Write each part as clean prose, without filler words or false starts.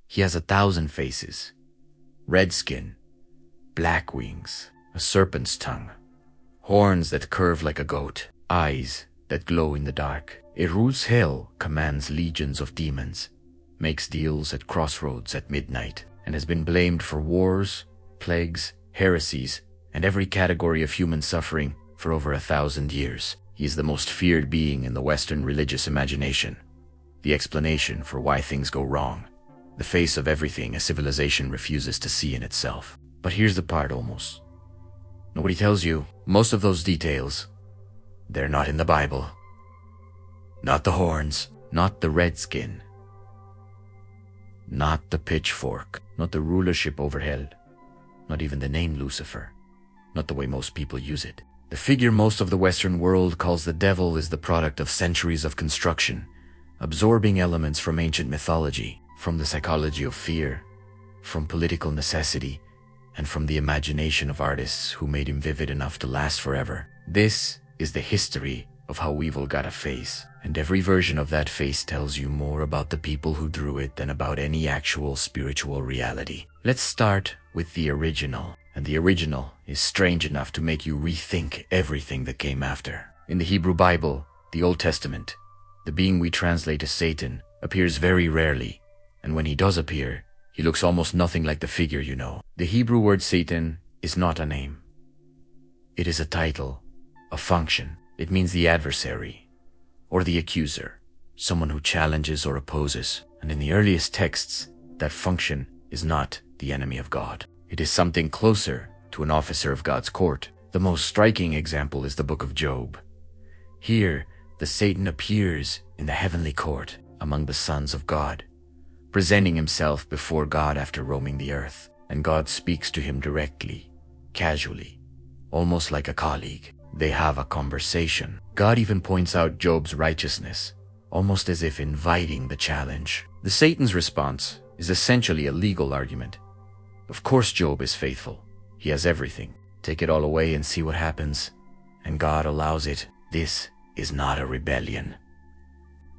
He has 1,000 faces, red skin, black wings, a serpent's tongue, horns that curve like a goat, eyes that glow in the dark. It rules hell, commands legions of demons, makes deals at crossroads at midnight, and has been blamed for wars, plagues, heresies, and every category of human suffering for over 1,000 years. He is the most feared being in the Western religious imagination, the explanation for why things go wrong, the face of everything a civilization refuses to see in itself. But here's the part almost. Nobody tells you most of those details. They're not in the Bible. Not the horns, not the red skin, not the pitchfork, not the rulership over hell, not even the name Lucifer, not the way most people use it. The figure most of the Western world calls the devil is the product of centuries of construction, absorbing elements from ancient mythology, from the psychology of fear, from political necessity, and from the imagination of artists who made him vivid enough to last forever. This is the history of how evil got a face, and every version of that face tells you more about the people who drew it than about any actual spiritual reality. Let's start with the original, and the original is strange enough to make you rethink everything that came after. In the Hebrew Bible, the Old Testament, the being we translate as Satan appears very rarely, and when he does appear, he looks almost nothing like the figure you know. The Hebrew word Satan is not a name. It is a title, a function. It means the adversary, or the accuser, someone who challenges or opposes. And in the earliest texts, that function is not the enemy of God. It is something closer to an officer of God's court. The most striking example is the book of Job. Here, the Satan appears in the heavenly court among the sons of God, presenting himself before God after roaming the earth. And God speaks to him directly, casually, almost like a colleague. They have a conversation. God even points out Job's righteousness, almost as if inviting the challenge. The Satan's response is essentially a legal argument. Of course Job is faithful. He has everything. Take it all away and see what happens. And God allows it. This is not a rebellion.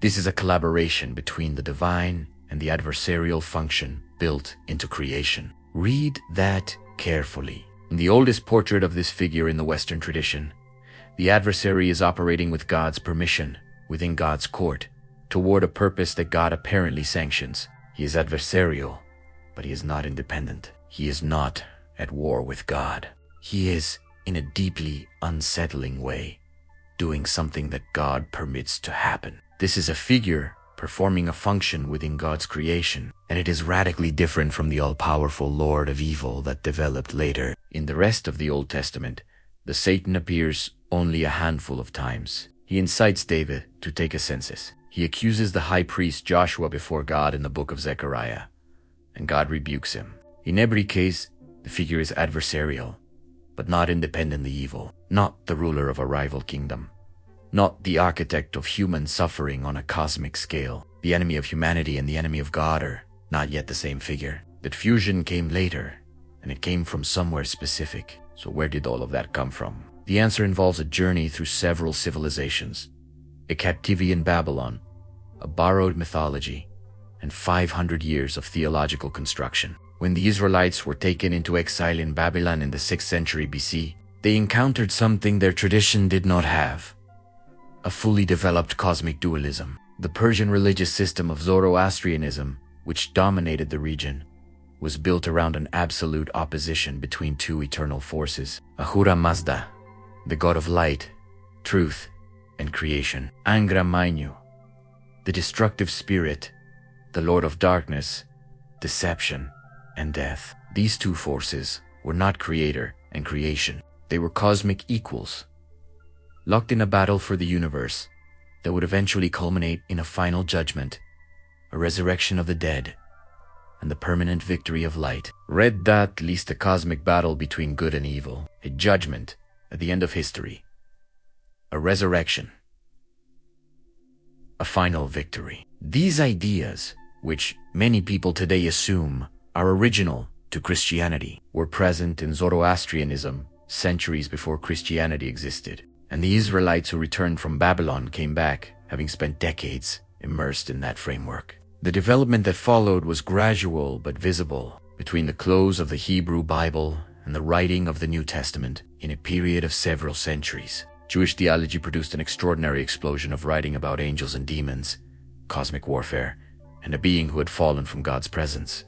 This is a collaboration between the divine and the adversarial function built into creation. Read that carefully. In the oldest portrait of this figure in the Western tradition, the adversary is operating with God's permission, within God's court, toward a purpose that God apparently sanctions. He is adversarial, but he is not independent. He is not at war with God. He is, in a deeply unsettling way, doing something that God permits to happen. This is a figure performing a function within God's creation, and it is radically different from the all-powerful Lord of Evil that developed later. In the rest of the Old Testament, the Satan appears only a handful of times. He incites David to take a census. He accuses the high priest Joshua before God in the book of Zechariah, and God rebukes him. In every case, the figure is adversarial, but not independently evil, not the ruler of a rival kingdom, not the architect of human suffering on a cosmic scale. The enemy of humanity and the enemy of God are not yet the same figure. That fusion came later, and it came from somewhere specific. So where did all of that come from? The answer involves a journey through several civilizations, a captivity in Babylon, a borrowed mythology, and 500 years of theological construction. When the Israelites were taken into exile in Babylon in the 6th century BC, they encountered something their tradition did not have: a fully developed cosmic dualism. The Persian religious system of Zoroastrianism, which dominated the region, was built around an absolute opposition between two eternal forces: Ahura Mazda, the god of light, truth, and creation; Angra Mainyu, the destructive spirit, the lord of darkness, deception, and death. These two forces were not creator and creation. They were cosmic equals, locked in a battle for the universe that would eventually culminate in a final judgment, a resurrection of the dead, and the permanent victory of light. Red Dot leads a cosmic battle between good and evil, a judgment at the end of history, a resurrection, a final victory. These ideas, which many people today assume are original to Christianity, were present in Zoroastrianism centuries before Christianity existed. And the Israelites who returned from Babylon came back, having spent decades immersed in that framework. The development that followed was gradual but visible between the close of the Hebrew Bible and the writing of the New Testament in a period of several centuries. Jewish theology produced an extraordinary explosion of writing about angels and demons, cosmic warfare, and a being who had fallen from God's presence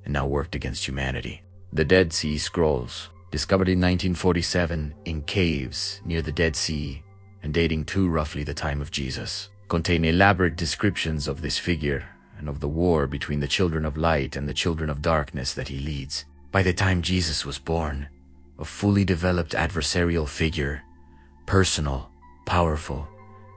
and now worked against humanity. The Dead Sea Scrolls, discovered in 1947 in caves near the Dead Sea and dating to roughly the time of Jesus, contain elaborate descriptions of this figure and of the war between the children of light and the children of darkness that he leads. By the time Jesus was born, a fully developed adversarial figure, personal, powerful,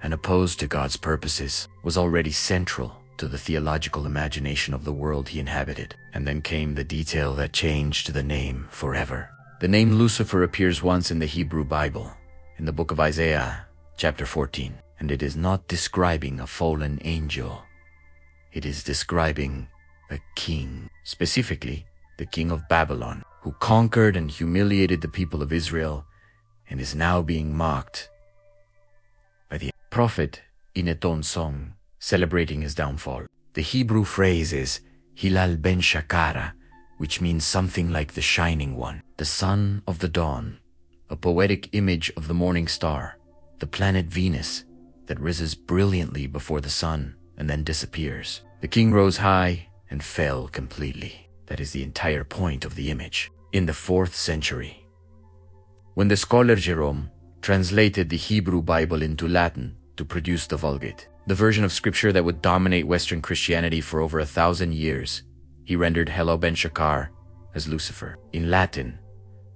and opposed to God's purposes, was already central to the theological imagination of the world he inhabited. And then came the detail that changed the name forever. The name Lucifer appears once in the Hebrew Bible, in the book of Isaiah, chapter 14, and it is not describing a fallen angel. It is describing a king, specifically the king of Babylon, who conquered and humiliated the people of Israel and is now being mocked by the prophet in a tone song celebrating his downfall. The Hebrew phrase is Hilal ben Shakara, which means something like the shining one, the son of the dawn, a poetic image of the morning star, the planet Venus that rises brilliantly before the sun and then disappears. The king rose high and fell completely. That is the entire point of the image. In the 4th century, when the scholar Jerome translated the Hebrew Bible into Latin to produce the Vulgate, the version of scripture that would dominate Western Christianity for over 1,000 years, he rendered Hello ben Shakar as Lucifer. In Latin,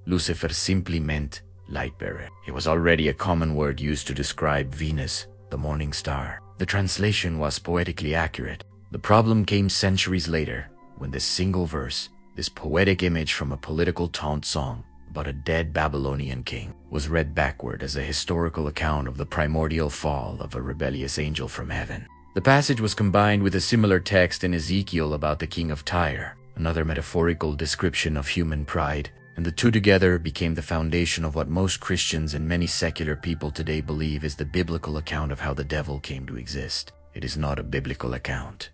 Lucifer simply meant light bearer. It was already a common word used to describe Venus, the morning star. The translation was poetically accurate. The problem came centuries later, when this single verse, this poetic image from a political taunt song about a dead Babylonian king, was read backward as a historical account of the primordial fall of a rebellious angel from heaven. The passage was combined with a similar text in Ezekiel about the king of Tyre, another metaphorical description of human pride, and the two together became the foundation of what most Christians and many secular people today believe is the biblical account of how the devil came to exist. It is not a biblical account.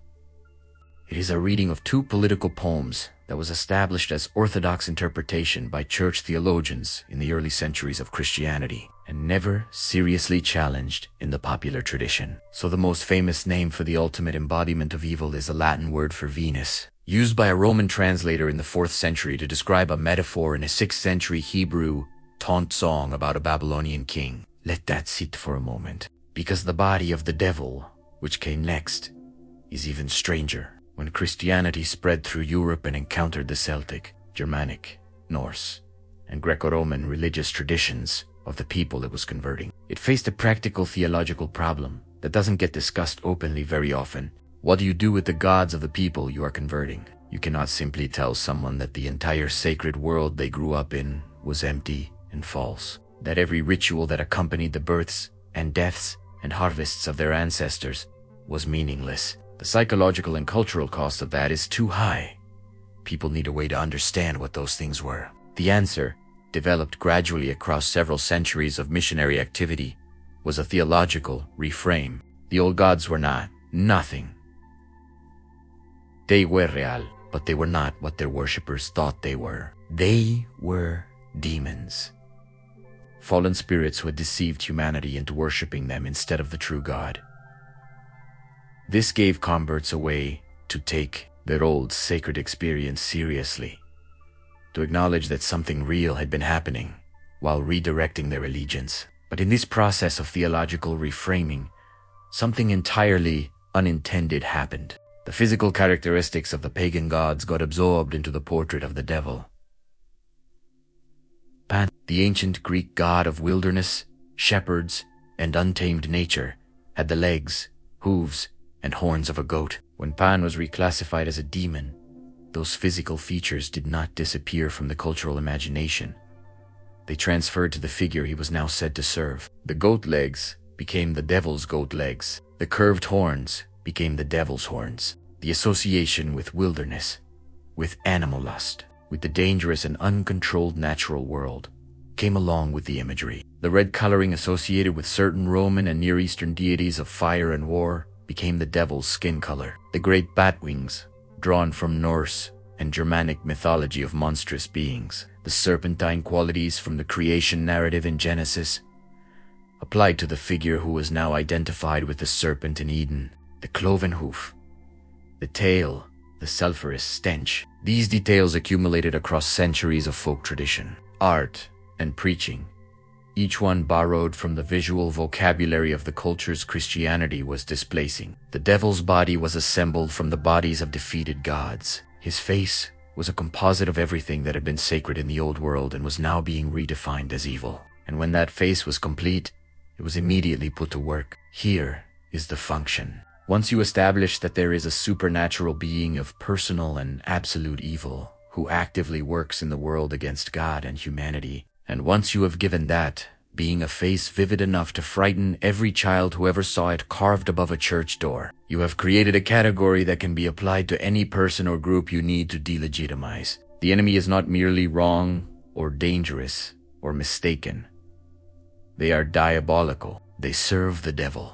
It is a reading of two political poems that was established as orthodox interpretation by church theologians in the early centuries of Christianity, and never seriously challenged in the popular tradition. So the most famous name for the ultimate embodiment of evil is a Latin word for Venus, used by a Roman translator in the 4th century to describe a metaphor in a 6th century Hebrew taunt song about a Babylonian king. Let that sit for a moment, because the body of the devil, which came next, is even stranger. When Christianity spread through Europe and encountered the Celtic, Germanic, Norse, and Greco-Roman religious traditions of the people it was converting, it faced a practical theological problem that doesn't get discussed openly very often. What do you do with the gods of the people you are converting? You cannot simply tell someone that the entire sacred world they grew up in was empty and false, that every ritual that accompanied the births and deaths and harvests of their ancestors was meaningless. The psychological and cultural cost of that is too high. People need a way to understand what those things were. The answer, developed gradually across several centuries of missionary activity, was a theological reframe. The old gods were not nothing. They were real, but they were not what their worshippers thought they were. They were demons. Fallen spirits who had deceived humanity into worshipping them instead of the true God. This gave converts a way to take their old sacred experience seriously, to acknowledge that something real had been happening while redirecting their allegiance. But in this process of theological reframing, something entirely unintended happened. The physical characteristics of the pagan gods got absorbed into the portrait of the devil. Pan, the ancient Greek god of wilderness, shepherds, and untamed nature, had the legs, hooves, and horns of a goat. When Pan was reclassified as a demon, those physical features did not disappear from the cultural imagination. They transferred to the figure he was now said to serve. The goat legs became the devil's goat legs. The curved horns became the devil's horns. The association with wilderness, with animal lust, with the dangerous and uncontrolled natural world, came along with the imagery. The red coloring associated with certain Roman and Near Eastern deities of fire and war became the devil's skin color. The great bat wings, drawn from Norse and Germanic mythology of monstrous beings, the serpentine qualities from the creation narrative in Genesis, applied to the figure who was now identified with the serpent in Eden, the cloven hoof, the tail, the sulphurous stench. These details accumulated across centuries of folk tradition, art, and preaching, each one borrowed from the visual vocabulary of the cultures Christianity was displacing. The devil's body was assembled from the bodies of defeated gods. His face was a composite of everything that had been sacred in the old world and was now being redefined as evil. And when that face was complete, it was immediately put to work. Here is the function. Once you establish that there is a supernatural being of personal and absolute evil who actively works in the world against God and humanity, and once you have given that being a face vivid enough to frighten every child who ever saw it carved above a church door, you have created a category that can be applied to any person or group you need to delegitimize. The enemy is not merely wrong or dangerous or mistaken. They are diabolical. They serve the devil.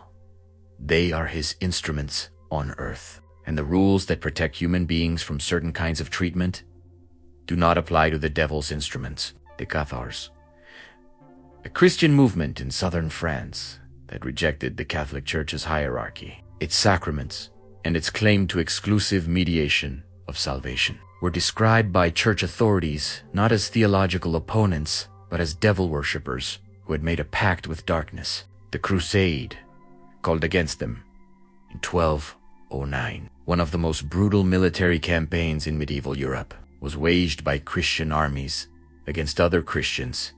They are his instruments on earth. And the rules that protect human beings from certain kinds of treatment do not apply to the devil's instruments, the Cathars, a Christian movement in southern France that rejected the Catholic Church's hierarchy, its sacraments, and its claim to exclusive mediation of salvation, were described by church authorities not as theological opponents, but as devil worshippers who had made a pact with darkness. The crusade called against them in 1209. One of the most brutal military campaigns in medieval Europe was waged by Christian armies against other Christians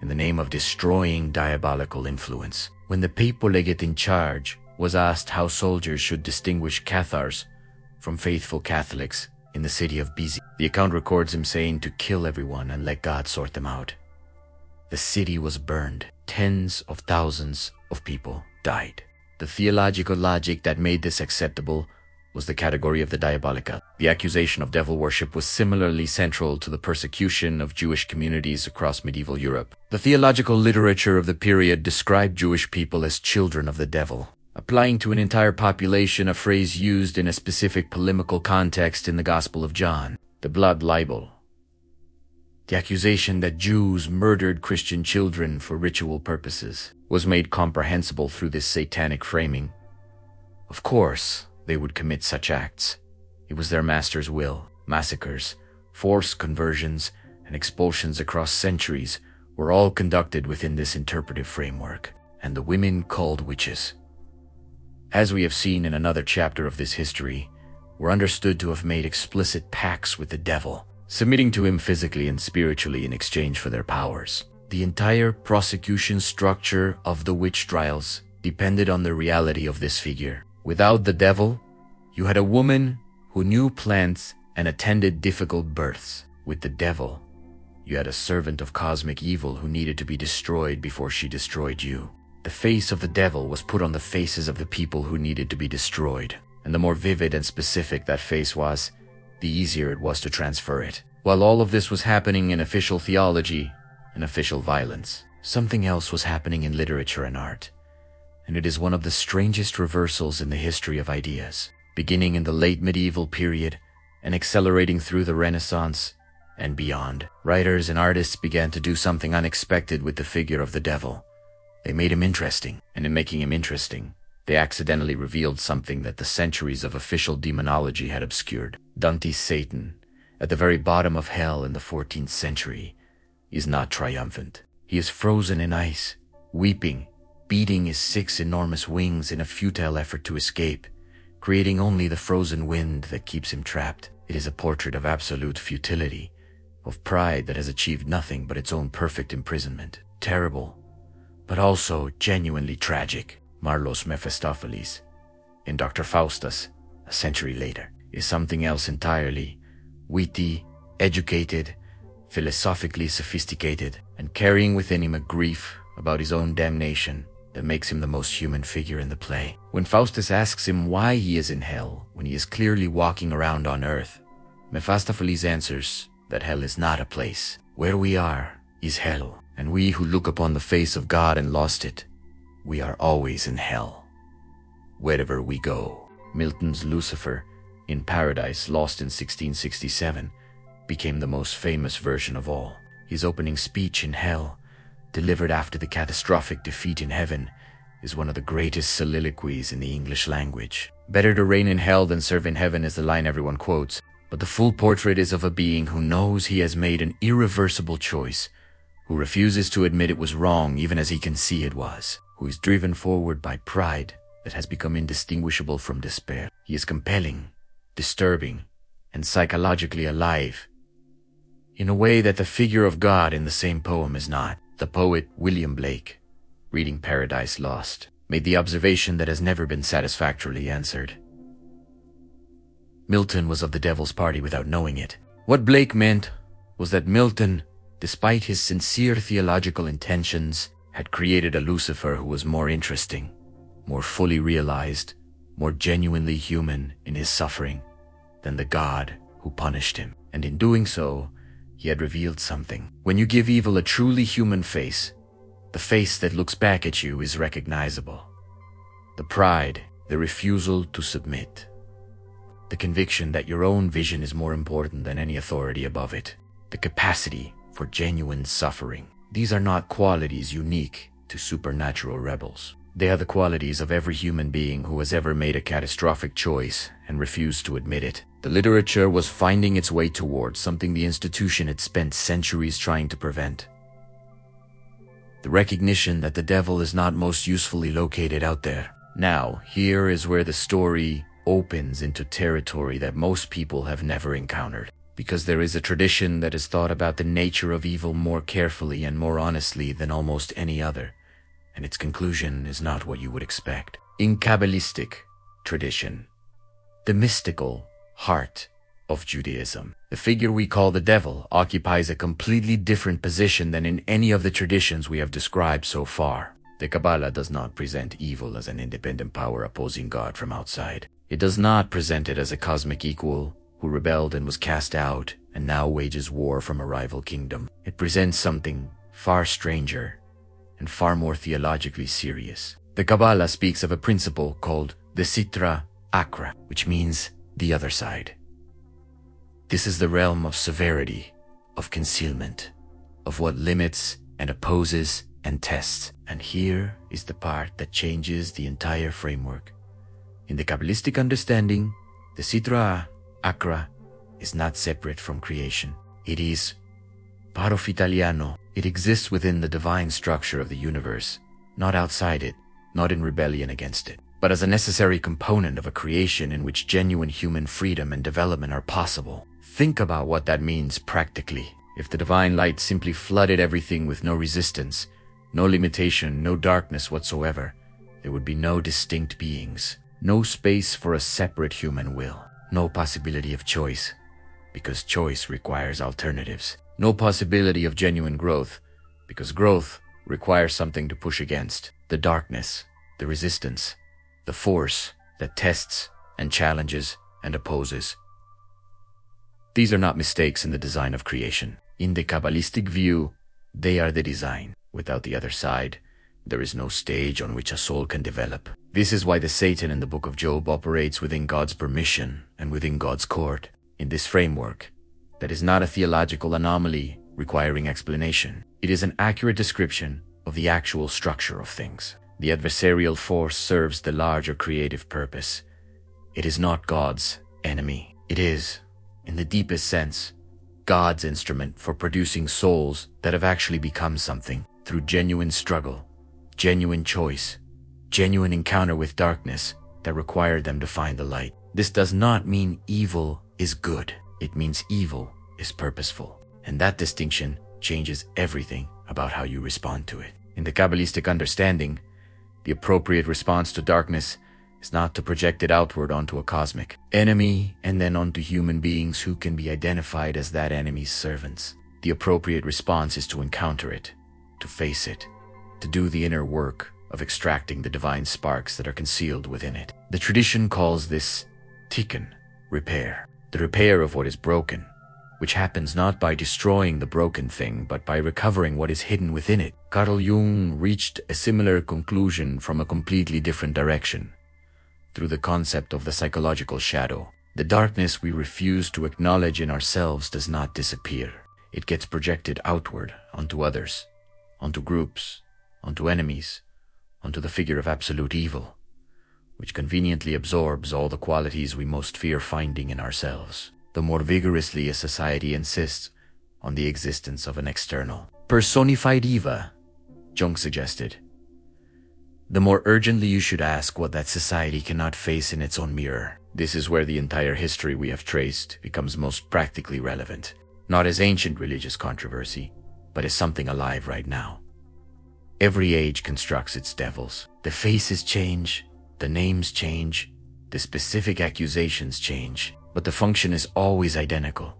in the name of destroying diabolical influence. When the papal legate in charge was asked how soldiers should distinguish Cathars from faithful Catholics in the city of Bizet, the account records him saying to kill everyone and let God sort them out. The city was burned. Tens of thousands of people died. The theological logic that made this acceptable was the category of the diabolical. The accusation of devil worship was similarly central to the persecution of Jewish communities across medieval Europe. The theological literature of the period described Jewish people as children of the devil, applying to an entire population a phrase used in a specific polemical context in the Gospel of John, the blood libel. The accusation that Jews murdered Christian children for ritual purposes was made comprehensible through this satanic framing. Of course, they would commit such acts. It was their master's will. Massacres, forced conversions, and expulsions across centuries were all conducted within this interpretive framework, and the women called witches, as we have seen in another chapter of this history, were understood to have made explicit pacts with the devil, submitting to him physically and spiritually in exchange for their powers. The entire prosecution structure of the witch trials depended on the reality of this figure. Without the devil, you had a woman who knew plants and attended difficult births. With the devil, you had a servant of cosmic evil who needed to be destroyed before she destroyed you. The face of the devil was put on the faces of the people who needed to be destroyed, and the more vivid and specific that face was, the easier it was to transfer it. While all of this was happening in official theology and official violence, something else was happening in literature and art. And it is one of the strangest reversals in the history of ideas, beginning in the late medieval period and accelerating through the Renaissance and beyond. Writers and artists began to do something unexpected with the figure of the devil. They made him interesting, and in making him interesting, they accidentally revealed something that the centuries of official demonology had obscured. Dante's Satan, at the very bottom of hell in the 14th century, is not triumphant. He is frozen in ice, weeping, beating his 6 enormous wings in a futile effort to escape, creating only the frozen wind that keeps him trapped. It is a portrait of absolute futility, of pride that has achieved nothing but its own perfect imprisonment. Terrible, but also genuinely tragic. Marlowe's Mephistopheles, in Dr. Faustus, a century later, is something else entirely. Witty, educated, philosophically sophisticated, and carrying within him a grief about his own damnation that makes him the most human figure in the play. When Faustus asks him why he is in hell when he is clearly walking around on earth, Mephistopheles answers that hell is not a place. Where we are is hell, and we who look upon the face of God and lost it, we are always in hell. wherever we go. Milton's Lucifer in Paradise, lost in 1667, became the most famous version of all. His opening speech in hell, delivered after the catastrophic defeat in heaven, is one of the greatest soliloquies in the English language. Better to reign in hell than serve in heaven is the line everyone quotes, but the full portrait is of a being who knows he has made an irreversible choice, who refuses to admit it was wrong even as he can see it was, who is driven forward by pride that has become indistinguishable from despair. He is compelling, disturbing, and psychologically alive, in a way that the figure of God in the same poem is not. The poet William Blake, reading Paradise Lost, made the observation that has never been satisfactorily answered. Milton was of the devil's party without knowing it. What Blake meant was that Milton, despite his sincere theological intentions, had created a Lucifer who was more interesting, more fully realized, more genuinely human in his suffering than the God who punished him. And in doing so, he had revealed something. When you give evil a truly human face, the face that looks back at you is recognizable. The pride, the refusal to submit, the conviction that your own vision is more important than any authority above it, the capacity for genuine suffering. These are not qualities unique to supernatural rebels. They are the qualities of every human being who has ever made a catastrophic choice and refused to admit it. The literature was finding its way towards something the institution had spent centuries trying to prevent. The recognition that the devil is not most usefully located out there. Now, here is where the story opens into territory that most people have never encountered, because there is a tradition that has thought about the nature of evil more carefully and more honestly than almost any other, and its conclusion is not what you would expect. In Kabbalistic tradition, the mystical heart of Judaism, the figure we call the devil occupies a completely different position than in any of the traditions we have described so far. The Kabbalah does not present evil as an independent power opposing God from outside. It does not present it as a cosmic equal who rebelled and was cast out and now wages war from a rival kingdom. It presents something far stranger and far more theologically serious. The Kabbalah speaks of a principle called the Sitra Achra, which means the other side. This is the realm of severity, of concealment, of what limits and opposes and tests. And here is the part that changes the entire framework. In the Kabbalistic understanding, the Sitra Achra is not separate from creation. It is parofitaliano. It exists within the divine structure of the universe, not outside it, not in rebellion against it, but as a necessary component of a creation in which genuine human freedom and development are possible. Think about what that means practically. If the divine light simply flooded everything with no resistance, no limitation, no darkness whatsoever, there would be no distinct beings, no space for a separate human will, no possibility of choice, because choice requires alternatives, no possibility of genuine growth, because growth requires something to push against, the darkness, the resistance, the force that tests and challenges and opposes. These are not mistakes in the design of creation. In the Kabbalistic view, they are the design. Without the other side, there is no stage on which a soul can develop. This is why the Satan in the book of Job operates within God's permission and within God's court. In this framework, that is not a theological anomaly requiring explanation. It is an accurate description of the actual structure of things. The adversarial force serves the larger creative purpose. It is not God's enemy. It is, in the deepest sense, God's instrument for producing souls that have actually become something through genuine struggle, genuine choice, genuine encounter with darkness that required them to find the light. This does not mean evil is good. It means evil is purposeful. And that distinction changes everything about how you respond to it. In the Kabbalistic understanding, the appropriate response to darkness is not to project it outward onto a cosmic enemy and then onto human beings who can be identified as that enemy's servants. The appropriate response is to encounter it, to face it, to do the inner work of extracting the divine sparks that are concealed within it. The tradition calls this tikkun, repair, the repair of what is broken, which happens not by destroying the broken thing, but by recovering what is hidden within it. Carl Jung reached a similar conclusion from a completely different direction. through the concept of the psychological shadow. The darkness we refuse to acknowledge in ourselves does not disappear. It gets projected outward onto others, onto groups, onto enemies, onto the figure of absolute evil, which conveniently absorbs all the qualities we most fear finding in ourselves. The more vigorously a society insists on the existence of an external, personified Eva, Jung suggested, the more urgently you should ask what that society cannot face in its own mirror. This is where the entire history we have traced becomes most practically relevant, not as ancient religious controversy, but as something alive right now. Every age constructs its devils. The faces change, the names change, the specific accusations change, but the function is always identical.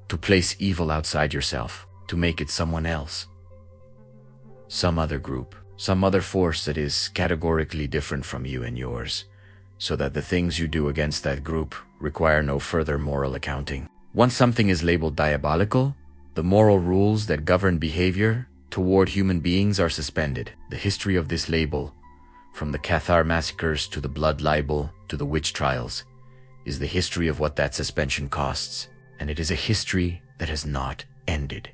To place evil outside yourself, to make it someone else. Some other group, some other force that is categorically different from you and yours, so that the things you do against that group require no further moral accounting. Once something is labeled diabolical, the moral rules that govern behavior toward human beings are suspended. The history of this label, from the Cathar massacres to the blood libel to the witch trials, is the history of what that suspension costs, and it is a history that has not ended.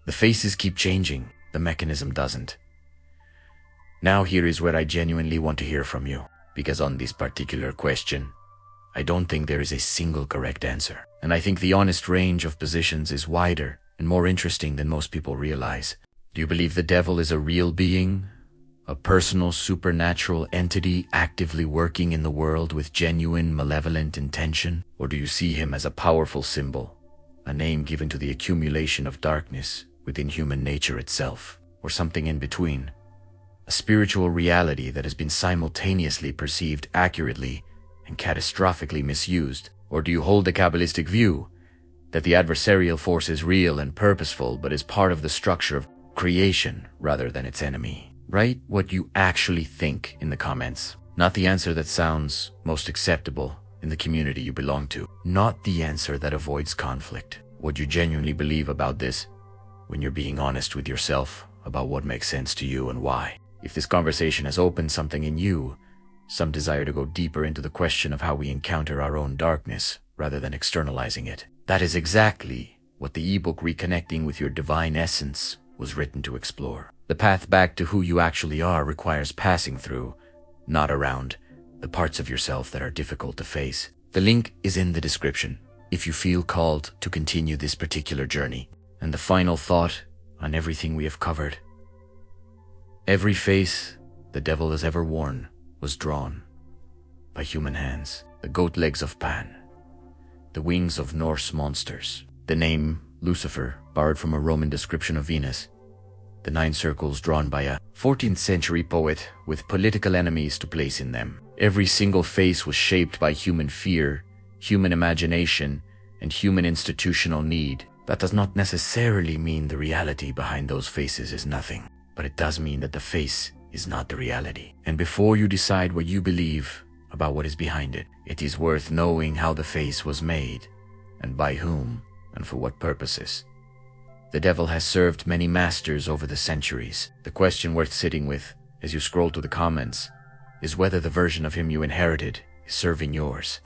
The faces keep changing, the mechanism doesn't. Now here is where I genuinely want to hear from you, because on this particular question, I don't think there is a single correct answer. And I think the honest range of positions is wider and more interesting than most people realize. Do you believe the devil is a real being? A personal supernatural entity actively working in the world with genuine malevolent intention? Or do you see him as a powerful symbol, a name given to the accumulation of darkness within human nature itself, or something in between? A spiritual reality that has been simultaneously perceived accurately and catastrophically misused? Or do you hold the Kabbalistic view that the adversarial force is real and purposeful but is part of the structure of creation rather than its enemy? Write what you actually think in the comments, not the answer that sounds most acceptable in the community you belong to, not the answer that avoids conflict. What you genuinely believe about this when you're being honest with yourself about what makes sense to you and why. If this conversation has opened something in you, some desire to go deeper into the question of how we encounter our own darkness rather than externalizing it, that is exactly what the ebook Reconnecting with Your Divine Essence was written to explore. The path back to who you actually are requires passing through, not around, the parts of yourself that are difficult to face. The link is in the description if you feel called to continue this particular journey. And the final thought on everything we have covered: every face the devil has ever worn was drawn by human hands. The goat legs of Pan, the wings of Norse monsters, the name Lucifer borrowed from a Roman description of Venus, the 9 circles drawn by a 14th century poet with political enemies to place in them. Every single face was shaped by human fear, human imagination, and human institutional need. That does not necessarily mean the reality behind those faces is nothing, but it does mean that the face is not the reality. And before you decide what you believe about what is behind it, it is worth knowing how the face was made, and by whom, and for what purposes. The devil has served many masters over the centuries. The question worth sitting with as you scroll through the comments is whether the version of him you inherited is serving yours.